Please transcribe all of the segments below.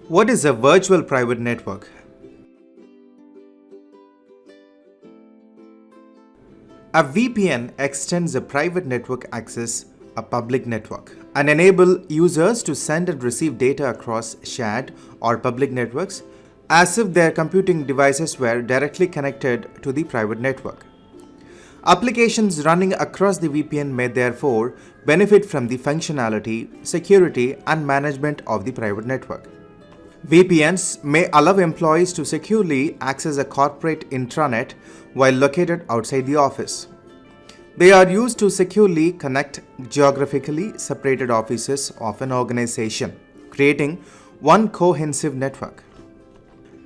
What is a virtual private network? A VPN extends a private network access a public network and enable users to send and receive data across shared or public networks as if their computing devices were directly connected to the private network. Applications running across the VPN may therefore benefit from the functionality, security, and management of the private network. VPNs may allow employees to securely access a corporate intranet while located outside the office. They are used to securely connect geographically separated offices of an organization, creating one cohesive network.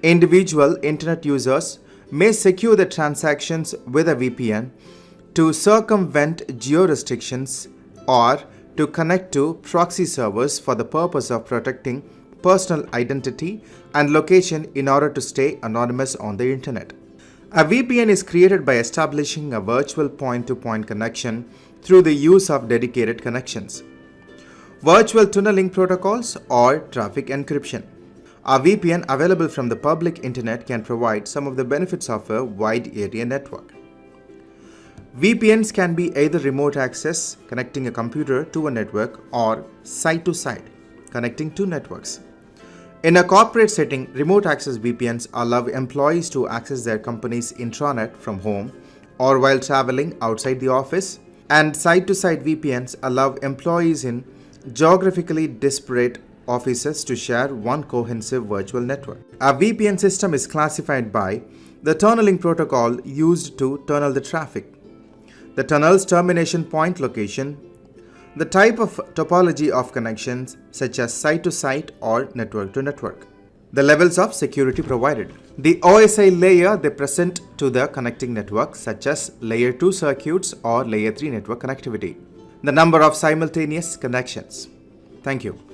Individual internet users may secure their transactions with a VPN to circumvent geo-restrictions or to connect to proxy servers for the purpose of protecting personal identity and location in order to stay anonymous on the internet. A VPN is created by establishing a virtual point-to-point connection through the use of dedicated connections, virtual tunneling protocols, or traffic encryption. A VPN available from the public internet can provide some of the benefits of a wide area network. VPNs can be either remote access, connecting a computer to a network, or site-to-site, connecting two networks. In a corporate setting, remote access VPNs allow employees to access their company's intranet from home or while traveling outside the office, and site-to-site VPNs allow employees in geographically disparate offices to share one cohesive virtual network. A VPN system is classified by the tunneling protocol used to tunnel the traffic, the tunnel's termination point location, the type of topology of connections such as site-to-site or network-to-network, the levels of security provided, the OSI layer they present to the connecting network such as layer 2 circuits or layer 3 network connectivity, the number of simultaneous connections. Thank you.